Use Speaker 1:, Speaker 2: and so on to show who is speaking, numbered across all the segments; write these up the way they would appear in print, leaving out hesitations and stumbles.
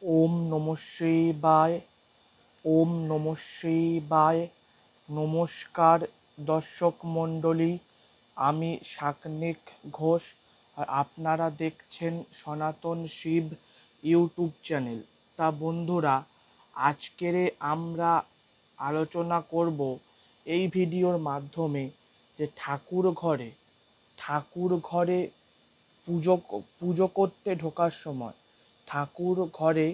Speaker 1: ওম নমঃ শিবায়। ওম নমঃ শিবায়। নমস্কার দর্শক মণ্ডলী, আমি শাকনিক ঘোষ, আর আপনারা দেখছেন সনাতন শিব ইউটিউব চ্যানেল। তা বন্ধুরা, আজকের আমরা আলোচনা করব এই ভিডিওর মাধ্যমে যে ঠাকুর ঘরে পুজো করতে ঢোকার সময়, ঠাকুর ঘরে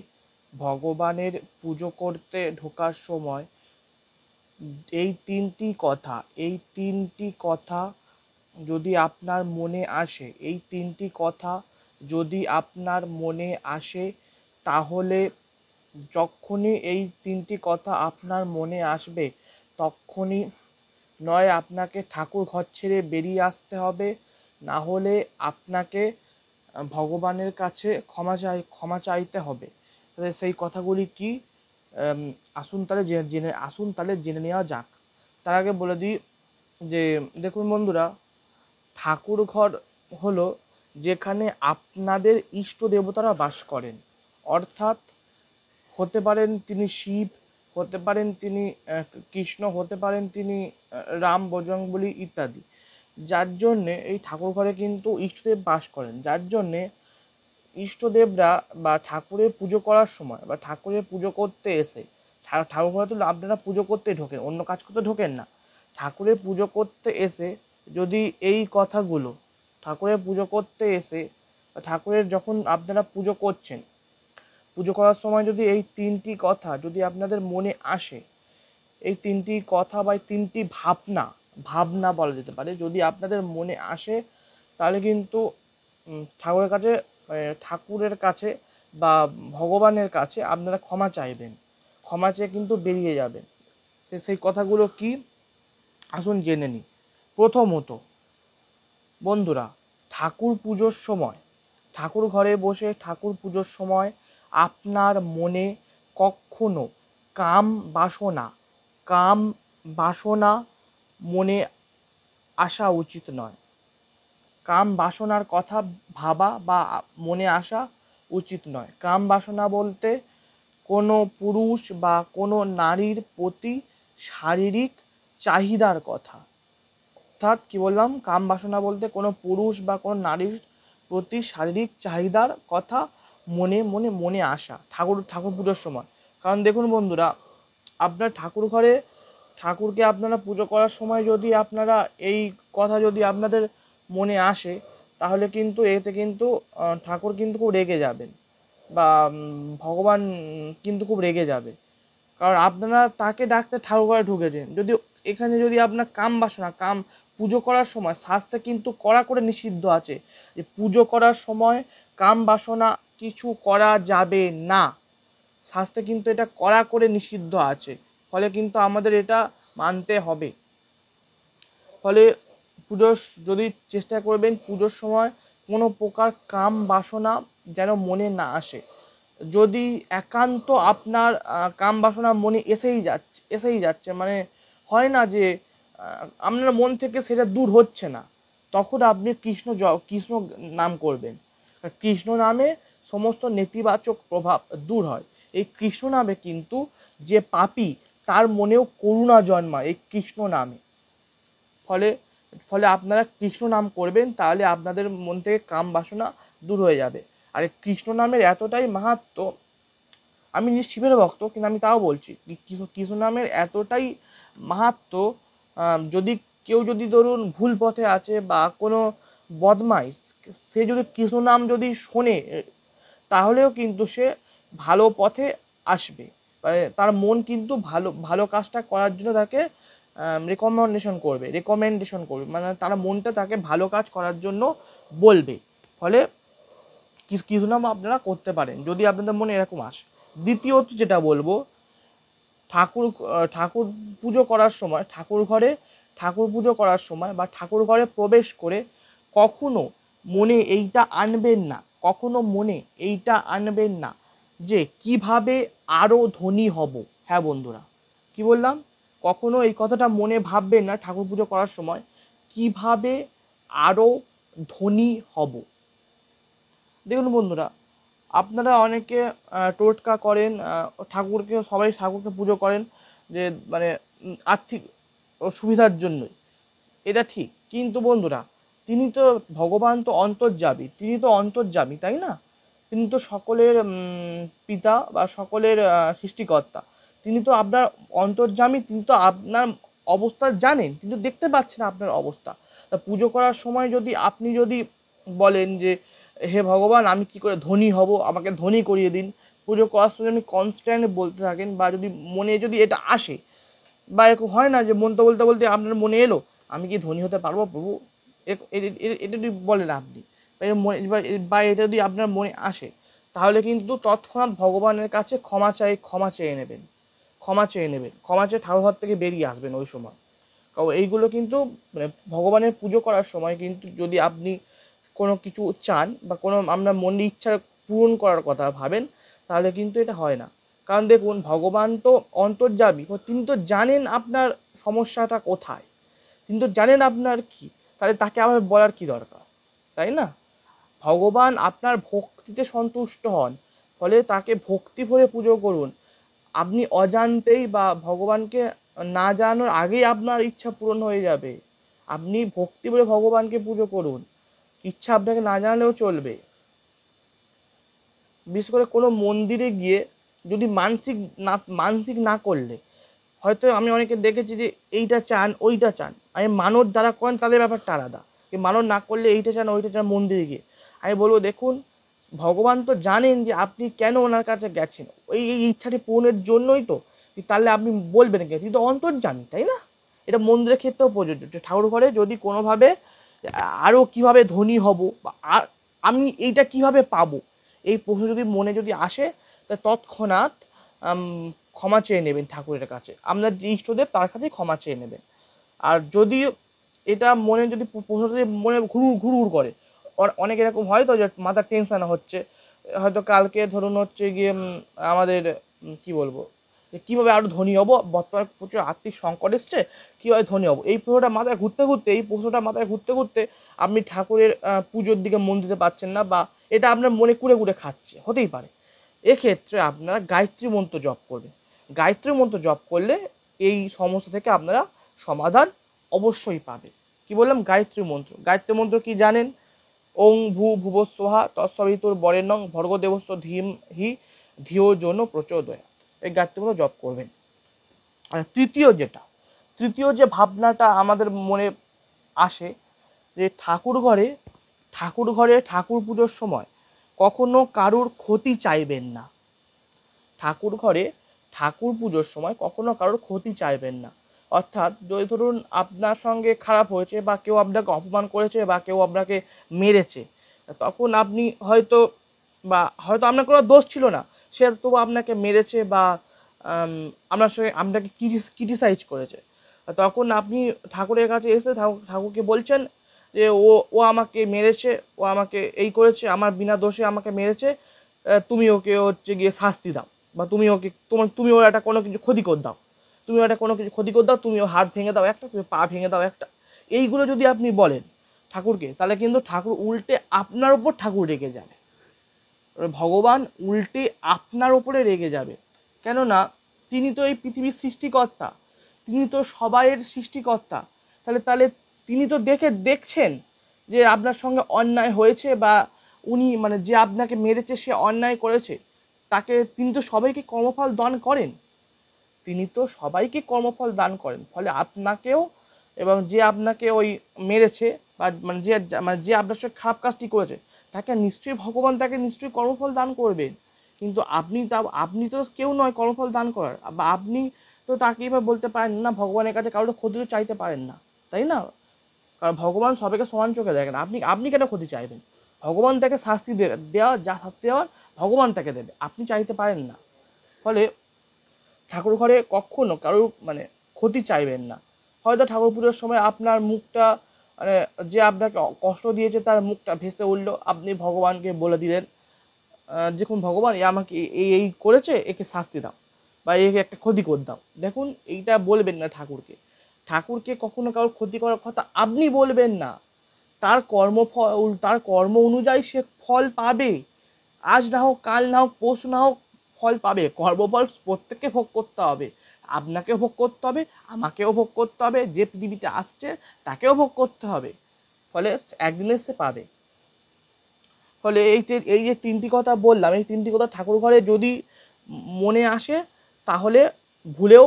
Speaker 1: ভগবানের পুজো করতে ঢোকার সময় এই তিনটি কথা যদি আপনার মনে আসে, তাহলে যখনই এই তিনটি কথা আপনার মনে আসবে, তখনই নয় আপনাকে ঠাকুর ঘর ছেড়ে বেরিয়ে আসতে হবে, না হলে আপনাকে ভগবানের কাছে ক্ষমা চাইতে হবে। তাহলে সেই কথাগুলি কি, আসুন তাহলে জেনে নেওয়া যাক। তার আগে বলে দিই যে, দেখুন বন্ধুরা, ঠাকুর ঘর হলো যেখানে আপনাদের ইষ্ট দেবতারা বাস করেন। অর্থাৎ হতে পারেন তিনি শিব, হতে পারেন তিনি কৃষ্ণ, হতে পারেন তিনি রাম, বজরংবলী ইত্যাদি। যার জন্যে এই ঠাকুর ঘরে কিন্তু ইষ্টদেব বাস করেন, যার জন্যে ইষ্টদেবরা বা ঠাকুরের পুজো করার সময় বা ঠাকুরের পুজো করতে এসে, ঠাকুর ঘরে তো আপনারা পুজো করতে ঢোকেন, অন্য কাজ করতে ঢোকেন না। ঠাকুরের পুজো করতে এসে যদি এই কথাগুলো, ঠাকুরের পুজো করতে এসে ঠাকুরের যখন আপনারা পুজো করছেন, পুজো করার সময় যদি এই তিনটি কথা যদি আপনাদের মনে আসে, এই তিনটি কথা বা তিনটি ভাবনা বলা যেতে পারে, যদি আপনাদের মনে আসে, তাহলে কিন্তু ঠাকুরের কাছে বা ভগবানের কাছে আপনারা ক্ষমা চাইবেন, ক্ষমা চেয়ে কিন্তু বেরিয়ে যাবেন। সেই কথাগুলো কি, আসুন জেনে নিই। প্রথমত বন্ধুরা, ঠাকুর পুজোর সময়, ঠাকুর ঘরে বসে ঠাকুর পুজোর সময় আপনার মনে কখনো কাম বাসনা মনে আসা উচিত নয়। কাম বাসনার কথা ভাবা বা মনে আসা উচিত নয়। কাম বাসনা বলতে কোনো পুরুষ বা কোনো নারীর প্রতি শারীরিক চাহিদার কথা। অর্থাৎ কি বললাম, কাম বাসনা বলতে কোনো পুরুষ বা কোনো নারীর প্রতি শারীরিক চাহিদার কথা মনে আসা ঠাকুর পুজোর সময়। কারণ দেখুন বন্ধুরা, আপনার ঠাকুর ঘরে ঠাকুরকে আপনারা পুজো করার সময় যদি আপনারা এই কথা যদি আপনাদের মনে আসে, তাহলে কিন্তু এতে কিন্তু ঠাকুর কিন্তু খুব রেগে যাবেন, বা ভগবান কিন্তু খুব রেগে যাবে। কারণ আপনারা তাকে ডাকতে ঠাকুর ঘরে ঢুকেছেন, যদি এখানে যদি আপনার পুজো করার সময় শাস্ত্রে কিন্তু কড়া করে নিষিদ্ধ আছে যে পুজো করার সময় কাম বাসনা কিছু করা যাবে না। শাস্ত্রে কিন্তু এটা কড়া করে নিষিদ্ধ আছে, ফলে কিন্তু আমাদের এটা মানতে হবে। ফলে পুজোর যদি চেষ্টা করবেন পুজোর সময় কোনো প্রকার কাম বাসনা যেন মনে না আসে। যদি একান্ত আপনার কাম বাসনা মনে এসেই যাচ্ছে, মানে হয় না যে আপনার মন থেকে সেটা দূর হচ্ছে না, তখন আপনি কৃষ্ণ নাম করবেন। কৃষ্ণ নামে সমস্ত নেতিবাচক প্রভাব দূর হয়। এই কৃষ্ণ নামে কিন্তু যে পাপী, তার মনেও করুণা জন্মায় এই কৃষ্ণ নামে। ফলে ফলে আপনারা কৃষ্ণ নাম করবেন, তাহলে আপনাদের মন থেকে কাম বাসনা দূর হয়ে যাবে। আর এই কৃষ্ণ নামের এতটাই মাহাত্ম্য, আমি নিজ শিবের ভক্ত কিন্তু আমি তাও বলছি, কৃষ্ণ নামের এতটাই মাহাত্ম্য, যদি ধরুন ভুল পথে আছে বা কোনো বদমাইশ, সে যদি কৃষ্ণ নাম যদি শোনে, তাহলেও কিন্তু সে ভালো পথে আসবে। তার মন কিন্তু ভালো কাজটা করার জন্য তাকে রেকমেন্ডেশন করবে, মানে তার মনটা তাকে ভালো কাজ করার জন্য বলবে। ফলে কিছু নাম আপনারা করতে পারেন যদি আপনাদের মনে এরকম আসে। দ্বিতীয়ত যেটা বলবো, ঠাকুর পুজো করার সময়, ঠাকুর পুজো করার সময় বা ঠাকুর ঘরে প্রবেশ করে কখনো মনে এইটা আনবেন না যে কিভাবে আরো ধনী হব। হ্যাঁ বন্ধুরা, কি বললাম, কখনো এই কথাটা মনে ভাববেন না ঠাকুর পুজো করার সময় কিভাবে আরো ধনী হব। দেখুন বন্ধুরা, আপনারা অনেকে টোটকা করেন, ঠাকুরকে, সবাই ঠাকুরকে পুজো করেন যে মানে আর্থিক সুবিধার জন্যই, এটা ঠিক। কিন্তু বন্ধুরা, তিনি তো ভগবান, তো অন্তর্যামী, তিনি তো অন্তর্যামী, তাই না? তিনি তো সকলের পিতা বা সকলের সৃষ্টিকর্তা। তিনি তো আপনার অন্তর্যামী, তিনি তো আপনার অবস্থা জানেন, কিন্তু দেখতে পাচ্ছেন আপনার অবস্থা। তা পুজো করার সময় যদি আপনি যদি বলেন যে হে ভগবান, আমি কি করে ধনী হব, আমাকে ধনী করিয়ে দিন, পুজো করার সময় আপনি কনস্ট্যান্ট বলতে থাকেন, বা যদি মনে যদি এটা আসে, বা এরকম হয় না যে মন্ত্র বলতে বলতে আপনার মনে এলো আমি কি ধনী হতে পারবো প্রভু, এটা যদি বলেন আপনি, বা এটা যদি আপনার মনে আসে, তাহলে কিন্তু তৎক্ষণাৎ ভগবানের কাছে ক্ষমা চেয়ে নেবেন, ক্ষমা চেয়ে ঠাকুর ঘর থেকে বেরিয়ে আসবেন ওই সময়। কারণ এইগুলো কিন্তু মানে ভগবানের পুজো করার সময় কিন্তু যদি আপনি কোনো কিছু চান বা কোনো আপনার মনের ইচ্ছা পূরণ করার কথা ভাবেন, তাহলে কিন্তু এটা হয় না। কারণ দেখুন, ভগবান তো অন্তর্যামী, তিনি তো জানেন আপনার সমস্যাটা কোথায়, তিনি তো জানেন আপনার কি, তাহলে তাকে আবার বলার কি দরকার, তাই না? ভগবান আপনার ভক্তিতে সন্তুষ্ট হন, ফলে তাকে ভক্তি ভরে পুজো করুন। আপনি অজান্তেই বা ভগবানকে না জানানোর আগেই আপনার ইচ্ছা পূরণ হয়ে যাবে। আপনি ভক্তি ভরে ভগবানকে পুজো করুন, ইচ্ছা আপনাকে না জানালেও চলবে। বিশেষ করে কোনো মন্দিরে গিয়ে যদি মানসিক না করলে, হয়তো আমি অনেকে দেখেছি যে এইটা চান ওইটা চান, আমি মানত যারা করেন তাদের ব্যাপারটা আলাদা, মানত না করলে এইটা চান ওইটা চান মন্দিরে গিয়ে, আমি বলবো দেখুন, ভগবান তো জানেন যে আপনি কেন ওনার কাছে গেছেন, এই ইচ্ছাটি পূরণের জন্যই তো। তাহলে আপনি বলবেন কে, তিনি তো অন্তর্যামী, তাই না? এটা মন্দিরের ক্ষেত্রেও প্রযোজ্য। ঠাকুর ঘরে যদি কোনোভাবে আরও কিভাবে ধনী হব, বা আমি এইটা কিভাবে পাবো, এই প্রশ্ন যদি মনে যদি আসে, তা তৎক্ষণাৎ ক্ষমা চেয়ে নেবেন ঠাকুরের কাছে, আপনার যে ইষ্টদেব তার কাছে ক্ষমা চেয়ে নেবেন। আর যদি এটা মনে যদি প্রশ্ন যদি মনে ঘুর করে, অনেক এরকম হয় তো যে মাথার টেনশন হচ্ছে, হয়তো কালকে ধরুন হচ্ছে গিয়ে আমাদের কি বলবো, যে কীভাবে আরও ধনী হবো, বর্তমানে প্রচুর আর্থিক সংকট এসছে, কীভাবে ধনী হবো, এই প্রশ্নটা মাথায় ঘুরতে ঘুরতে আপনি ঠাকুরের পুজোর দিকে মন দিতে পারছেন না, বা এটা আপনার মনে কুড়ে কুড়ে খাচ্ছে, হতেই পারে। এক্ষেত্রে আপনারা গায়ত্রী মন্ত্র জপ করবেন। গায়ত্রী মন্ত্র জপ করলে এই সমস্যা থেকে আপনারা সমাধান অবশ্যই পাবে। কি বললাম? গায়ত্রী মন্ত্র কি জানেন? ওং ভুবস্বহা তৎসবিতুর বরেণ্যং ভর্গদেবস্য ধীমহি ধিয়ো জনো প্রচোদয়াৎ। এই গায়ত্রী মন্ত্র জপ করবেন। আর তৃতীয় যে ভাবনাটা আমাদের মনে আসে, যে ঠাকুর ঘরে ঠাকুর পুজোর সময় কখনো কারুর ক্ষতি চাইবেন না। ঠাকুর ঘরে ঠাকুর পুজোর সময় কখনো কারোর ক্ষতি চাইবেন না। অর্থাৎ যদি ধরুন আপনার সঙ্গে খারাপ হয়েছে, বা কেউ আপনাকে অপমান করেছে, বা কেউ আপনাকে মেরেছে, তখন আপনি হয়তো আপনার কোনো দোষ ছিল না, সে তবু আপনাকে মেরেছে, বা আপনাকে ক্রিটিসাইজ করেছে, তখন আপনি ঠাকুরের কাছে এসে ঠাকুরকে বলছেন যে ও আমাকে মেরেছে, ও আমাকে এই করেছে, আমার বিনা দোষে আমাকে মেরেছে, তুমি ওকে হচ্ছে গিয়ে শাস্তি দাও, বা তুমি ওর একটা কোনো কিছু ক্ষতি করে দাও, তুমি ওর হাত ভেঙে দাও একটা, তুমি পা ভেঙে দাও একটা। এইগুলো যদি আপনি বলেন ঠাকুরকে, তাহলে কিন্তু ঠাকুর উল্টে আপনার উপর রেগে যাবে। ভগবান উল্টে আপনার উপরে রেগে যাবে। কেননা তিনি তো এই পৃথিবীর সৃষ্টিকর্তা, তিনি তো সবাইয়ের সৃষ্টিকর্তা। তাহলে তিনি তো দেখছেন যে আপনার সঙ্গে অন্যায় হয়েছে, বা উনি মানে যে আপনাকে মেরেছে সে অন্যায় করেছে, তিনি তো সবাইকে কর্মফল দান করেন। ফলে আপনাকেও, এবং যে আপনাকে ওই মেরেছে, বা যে আপনার সঙ্গে খারাপ কাজটি করেছে, তাকে নিশ্চয়ই কর্মফল দান করবেন। কিন্তু আপনি তো কেউ নয় কর্মফল দান করার, বা আপনি তো তাকে এভাবে বলতে পারেন না, ভগবানের কাছে কারোর ক্ষতি তো চাইতে পারেন না, তাই না? কারণ ভগবান সবাইকে সমান চোখে দেখেন। আপনি কেন ক্ষতি চাইবেন? ভগবান তাকে শাস্তি যা শাস্তি দেওয়ার ভগবান তাকে দেবে, আপনি চাইতে পারেন না। ফলে ঠাকুর ঘরে কখনো কারোর ক্ষতি চাইবেন না। হয়তো ঠাকুর পুজোর সময় আপনার মুখটা যে আপনাকে কষ্ট দিয়েছে তার মুখটা ভেসে উঠলো, আপনি ভগবানকে বলে দিলেন দেখুন ভগবান, এ আমাকে এই করেছে, একে শাস্তি দাও, বা একে একটা ক্ষতি করে দাও। দেখুন, এইটা বলবেন না ঠাকুরকে কখনো কারোর ক্ষতি করার কথা আপনি বলবেন না। তার কর্ম অনুযায়ী সে ফল পাবে। আজ না হোক, কাল না হোক, পরশু না হোক ফল পাবে। কর্মফল প্রত্যেককে ভোগ করতে হবে, আপনাকেও ভোগ করতে হবে, আমাকেও ভোগ করতে হবে, যে পৃথিবীতে আসছে তাকেও ভোগ করতে হবে। ফলে একদিনে সে পাবে। ফলে এই যে তিনটি কথা বললাম, এই তিনটি কথা ঠাকুর ঘরে যদি মনে আসে তাহলে ভুলেও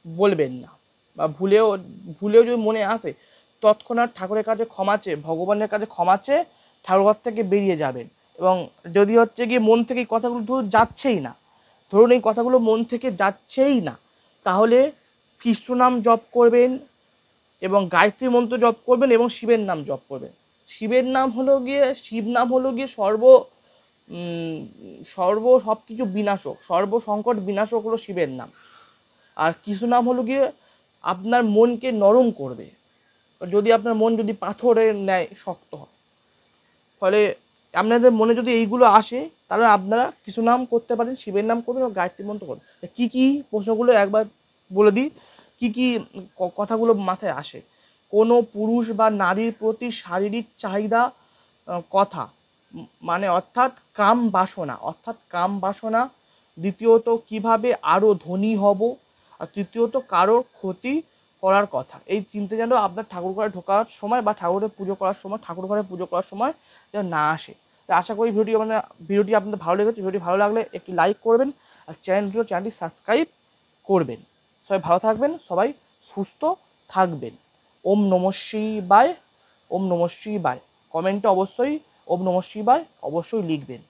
Speaker 1: বলবেন না, বা ভুলেও যদি মনে আসে তৎক্ষণাৎ ঠাকুরের কাছে ক্ষমা চেয়ে, ভগবানের কাছে ক্ষমা চেয়ে ঠাকুরঘর থেকে বেরিয়ে যাবেন। এবং যদি হচ্ছে গিয়ে মন থেকে এই কথাগুলো যাচ্ছেই না, ধরুন এই কথাগুলো মন থেকে যাচ্ছেই না, তাহলে কৃষ্ণ নাম জপ করবেন এবং গায়ত্রী মন্ত্র জপ করবেন এবং শিবের নাম জপ করবেন। শিবের নাম হলো গিয়ে, শিব নাম হলো গিয়ে সব কিছু বিনাশক, সর্বসংকট বিনাশক হলো শিবের নাম। আর কৃষ্ণ নাম হলো গিয়ে আপনার মনকে নরম করবে, যদি আপনার মন যদি পাথরের ন্যায় শক্ত হয়। ফলে আপনাদের মনে যদি এইগুলো আসে তাহলে আপনারা কিছু নাম করতে পারেন, শিবের নাম করবেন এবং গায়ত্রী মন্ত্র করবেন। কী কী প্রশ্নগুলো একবার বলে দিই, কী কী কথাগুলো মাথায় আসে। কোনো পুরুষ বা নারীর প্রতি শারীরিক চাহিদা, কথা, মানে অর্থাৎ কাম বাসনা। দ্বিতীয়ত কিভাবে আরও ধনী হব। আর তৃতীয়ত কারোর ক্ষতি করার কথা। এই চিন্তা যেন আপনার ঠাকুর ঘরে ঢোকার সময় বা ঠাকুরের পুজো করার সময়, ঠাকুর ঘরে পুজো করার সময় যেন না আসে। তো আশা করি ভিডিওটি আপনাদের ভালো লেগেছে। ভিডিওটি ভালো লাগলে একটি লাইক করবেন আর চ্যানেলটি সাবস্ক্রাইব করবেন। সবাই ভালো থাকবেন, সবাই সুস্থ থাকবেন। ওম নমঃ শিবায়, ওম নমঃ শিবায়। কমেন্টে অবশ্যই ওম নমঃ শিবায় অবশ্যই লিখবেন।